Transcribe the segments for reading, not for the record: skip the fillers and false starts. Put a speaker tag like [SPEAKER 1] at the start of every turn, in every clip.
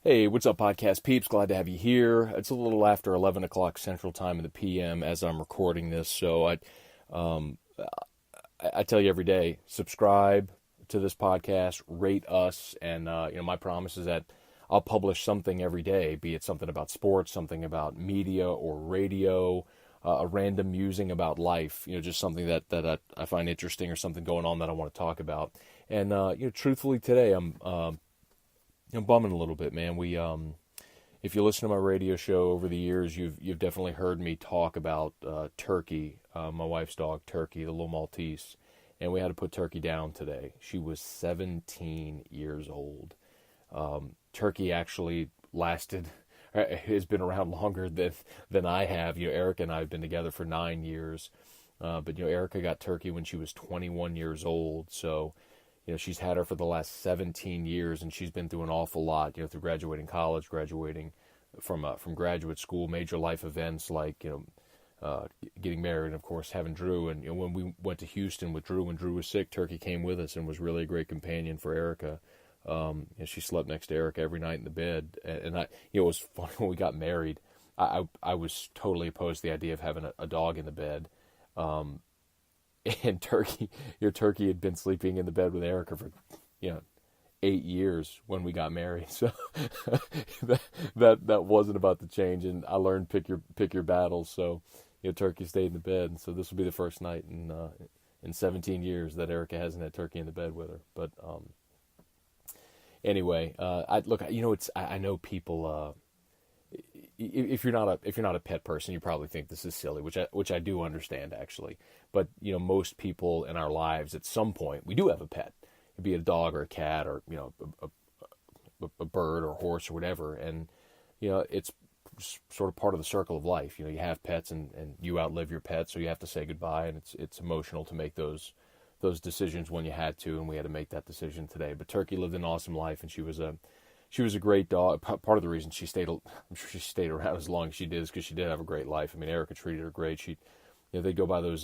[SPEAKER 1] Hey, what's up, podcast peeps? Glad to have you here. It's a little after 11 o'clock Central Time in the PM as I'm recording this, so um, I tell you every day, subscribe to this podcast, rate us, and my promise is that I'll publish something every day, be it something about sports, something about media or radio, a random musing about life, just something that I find interesting or something going on that I want to talk about. And truthfully, today I'm bumming a little bit, man. If you listen to my radio show over the years, you've definitely heard me talk about Turkey, my wife's dog, Turkey, the little Maltese, and we had to put Turkey down today. She was 17 years old. Turkey actually has been around longer than I have. Erica and I have been together for 9 years, but Erica got Turkey when she was 21 years old, so. She's had her for the last 17 years, and she's been through an awful lot, through graduating college, graduating from graduate school, major life events like, getting married, and of course having Drew. And when we went to Houston with Drew, when Drew was sick, Turkey came with us and was really a great companion for Erica. She slept next to Erica every night in the bed, and it was funny when we got married. I was totally opposed to the idea of having a dog in the bed. And Turkey had been sleeping in the bed with Erica for, 8 years when we got married. So that wasn't about to change. And I learned pick your battles. So, Turkey stayed in the bed. And so this will be the first night in 17 years that Erica hasn't had Turkey in the bed with her. But anyway, I know people. If you're not a pet person, you probably think this is silly, which I do understand actually. But most people in our lives at some point we do have a pet, be it a dog or a cat or a bird or a horse or whatever, and it's sort of part of the circle of life. You have pets and you outlive your pet, so you have to say goodbye, and it's emotional to make those decisions when you had to, and we had to make that decision today. But Turkey lived an awesome life, and she was a great dog. Part of the reason I'm sure she stayed around as long as she did is because she did have a great life. I mean, Erica treated her great. They go by those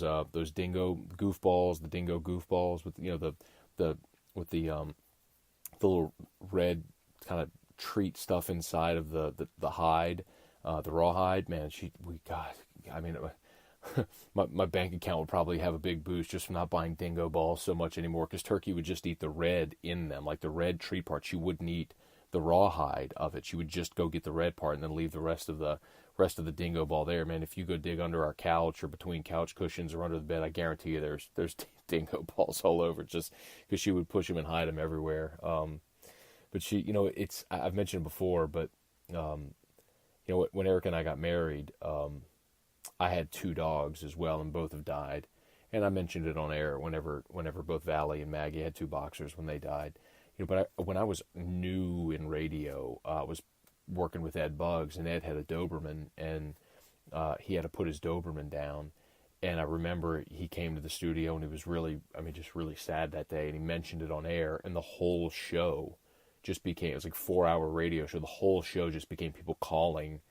[SPEAKER 1] dingo goofballs, the dingo goofballs with the little red kind of treat stuff inside of the hide, the raw hide. Man, my bank account would probably have a big boost just from not buying dingo balls so much anymore, because Turkey would just eat the red in them, like the red treat part. She wouldn't eat the raw hide of it. She would just go get the red part and then leave the rest of the dingo ball there. Man, if you go dig under our couch or between couch cushions or under the bed, I guarantee you there's dingo balls all over, just because she would push them and hide them everywhere. But I've mentioned it before, but when Erica and I got married, I had two dogs as well, and both have died. And I mentioned it on air whenever both Valley and Maggie had two boxers when they died. But when I was new in radio, I was working with Ed Buggs, and Ed had a Doberman, and he had to put his Doberman down. And I remember he came to the studio, and he was really sad that day, and he mentioned it on air, and the whole show just became, it was like a 4-hour radio show. The whole show just became people calling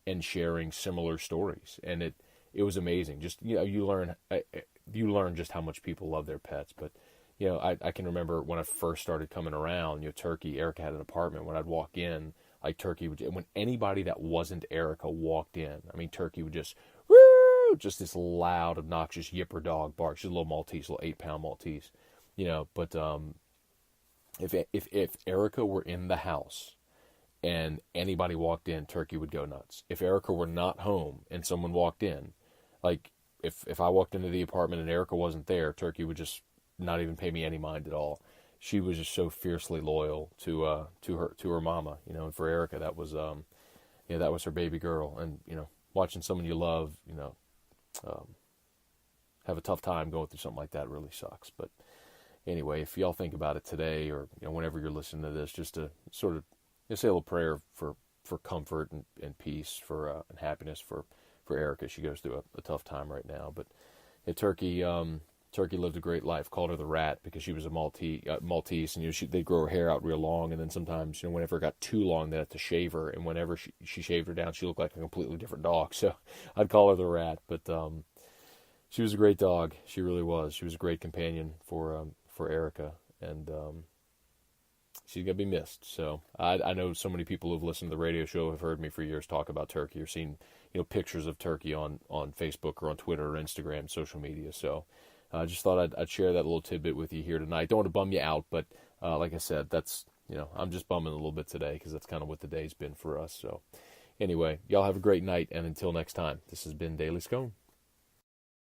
[SPEAKER 1] and sharing similar stories, and it was amazing. Just you learn just how much people love their pets. But I can remember when I first started coming around, Turkey, Erica had an apartment. When I'd walk in, like Turkey would, when anybody that wasn't Erica walked in, I mean, Turkey would just, woo, just this loud, obnoxious yipper dog bark. She's a little Maltese, a little 8-pound Maltese, but if Erica were in the house and anybody walked in, Turkey would go nuts. If Erica were not home and someone walked in, like if I walked into the apartment and Erica wasn't there, Turkey would just not even pay me any mind at all. She was just so fiercely loyal to her mama, and for Erica that was that was her baby girl. And watching someone you love, have a tough time going through something like that really sucks. But anyway, if y'all think about it today, or whenever you're listening to this, just to sort of say a little prayer for comfort and peace, and happiness for Erica. She goes through a tough time right now. But Turkey lived a great life. Called her the Rat because she was a Maltese, and they'd grow her hair out real long, and then sometimes whenever it got too long, they had to shave her, and whenever she shaved her down, she looked like a completely different dog. So I'd call her the Rat. But she was a great dog. She really was. She was a great companion for Erica, and she's gonna be missed. So I know so many people who've listened to the radio show have heard me for years talk about Turkey or seen pictures of Turkey on Facebook or on Twitter or Instagram, social media. So I just thought I'd share that little tidbit with you here tonight. Don't want to bum you out, but like I said, that's I'm just bumming a little bit today because that's kind of what the day's been for us. So anyway, y'all have a great night, and until next time, this has been Daily Scone.